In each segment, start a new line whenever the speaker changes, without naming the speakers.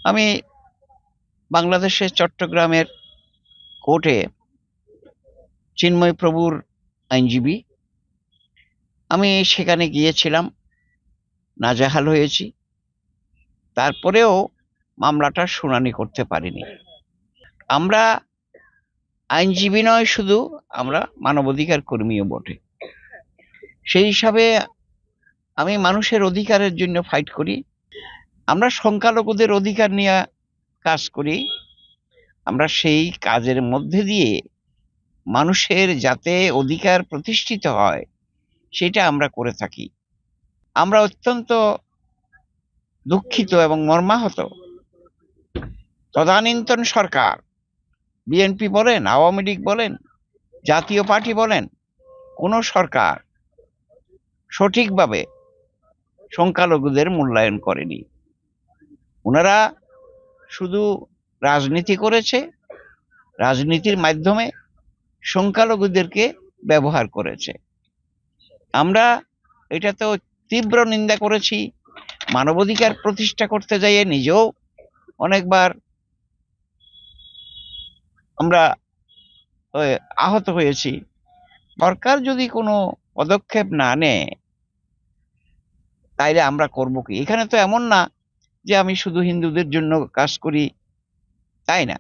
আমি বাংলাদেশের চট্টগ্রামের কোর্টে চিন্ময় প্রভুর আইনজীবী। আমি সেখানে গিয়েছিলাম, নাজেহাল হয়েছি, তারপরেও মামলাটা শুনানি করতে পারিনি। আমরা আইনজীবী নয়, শুধু আমরা মানবাধিকার কর্মীও বটে। সেই হিসাবে আমি মানুষের অধিকারের জন্য ফাইট করি। আমরা সংখ্যালঘুদের অধিকার নিয়ে কাজ করি। আমরা সেই কাজের মধ্যে দিয়ে মানুষের যাতে অধিকার প্রতিষ্ঠিত হয় সেটা আমরা করে থাকি। আমরা অত্যন্ত দুঃখিত এবং মর্মাহত, তদানীন্তন সরকার, বিএনপি বলেন, আওয়ামী লীগ বলেন, জাতীয় পার্টি বলেন, কোন সরকার সঠিকভাবে সংখ্যালঘুদের মূল্যায়ন করেনি। ওনারা শুধু রাজনীতি করেছে, রাজনীতির মাধ্যমে সংখ্যালঘুদেরকে ব্যবহার করেছে। আমরা এটাতে তীব্র নিন্দা করেছি। মানবাধিকার প্রতিষ্ঠা করতে যাইয়ে নিজেও অনেকবার আমরা আহত হয়েছি। সরকার যদি কোনো পদক্ষেপ না নেয় তাইলে আমরা করব কি? এখানে তো এমন না যে আমি শুধু হিন্দুদের জন্য কাজ করি, তাই না।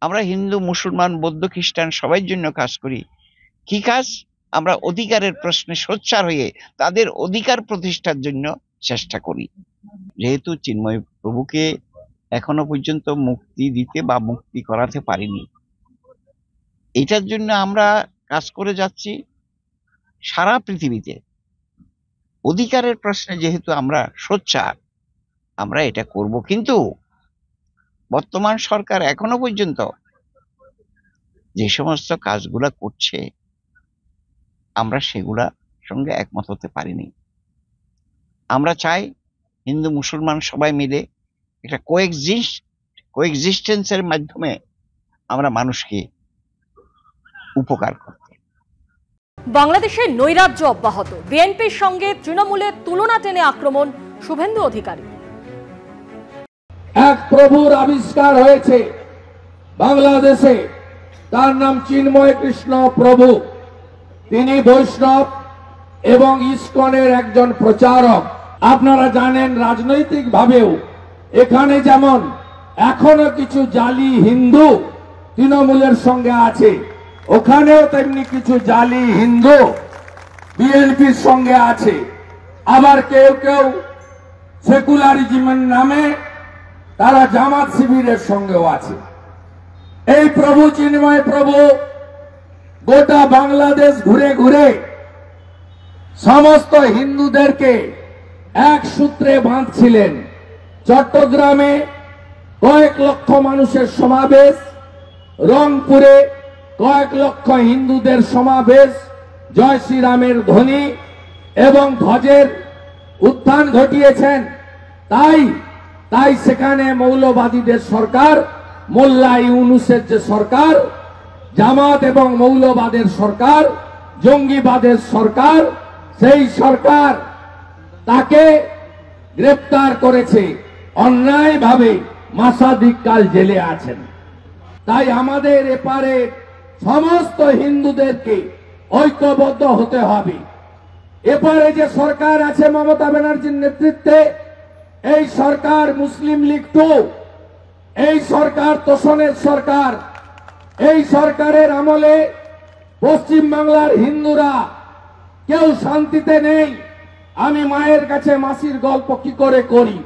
আমরা হিন্দু, মুসলমান, বৌদ্ধ, খ্রিস্টান সবার জন্য কাজ করি। কি কাজ? আমরা অধিকারের প্রশ্নে সোচ্চার হয়ে তাদের অধিকার প্রতিষ্ঠার জন্য চেষ্টা করি। যেহেতু চিন্ময় প্রভুকে এখনো পর্যন্ত মুক্তি দিতে বা মুক্তি করাতে পারিনি, এটার জন্য আমরা কাজ করে যাচ্ছি সারা পৃথিবীতে। অধিকারের প্রশ্নে যেহেতু আমরা সোচ্চার, আমরা এটা করব। কিন্তু বর্তমান সরকার এখনো পর্যন্ত যে সমস্ত কাজগুলা করছে আমরা সেগুলা সঙ্গে একমত হতে পারিনি। আমরা চাই হিন্দু মুসলমান সবাই মিলে একটা কোএক্সিস্টেন্সের মাধ্যমে আমরা মানুষকে উপকার করতে।
বাংলাদেশের নৈরাজ্য অব্যাহত, বিএনপির সঙ্গে তৃণমূলের তুলনা টেনে আক্রমণ শুভেন্দু অধিকারী।
এক প্রভুর আবিষ্কার হয়েছে বাংলাদেশে, তার নাম চিন্ময় কৃষ্ণ প্রভু। তিনি বৈষ্ণব এবং ইসকনের একজন প্রচারক। আপনারা জানেন রাজনৈতিক ভাবেও এখানে যেমন এখনো কিছু জালি হিন্দু তৃণমূলের সঙ্গে আছে, ওখানেও তেমনি কিছু জালি হিন্দু বিএনপির সঙ্গে আছে। আবার কেউ কেউ সেকুলারিজমের নামে তারা জামাত শিবিরের সঙ্গেও আছে। এই প্রভু চিন্ময় প্রভু গোটা বাংলাদেশ ঘুরে ঘুরে সমস্ত হিন্দুদেরকে এক সূত্রে বাঁধছিলেন। চট্টগ্রামে কয়েক লক্ষ মানুষের সমাবেশ, রংপুরে কয়েক লক্ষ হিন্দুদের সমাবেশ, জয় শ্রীরামের ধ্বনি এবং ধ্বজের উত্থান ঘটিয়েছেন। তাই সেখানে মৌলবাদীদের সরকার, মোল্লা ইউনুসের যে সরকার, জামাত এবং মৌলবাদের সরকার, জঙ্গিবাদের সরকার, সেই সরকার তাকে গ্রেপ্তার করেছে, অন্যায়ভাবে মাসাধিককাল জেলে আছেন। তাই আমাদের এপারে সমস্ত হিন্দুদেরকে ঐক্যবদ্ধ হতে হবে। এপারে যে সরকার আছে মমতা ব্যানার্জির নেতৃত্বে, এই সরকার মুসলিম লীগ 2, এই সরকার তোষণের সরকার। এই সরকারের আমলে পশ্চিম বাংলার হিন্দুরা কেউ শান্তিতে নেই। আমি মায়ের কাছে মাসির গল্প কি করে করি।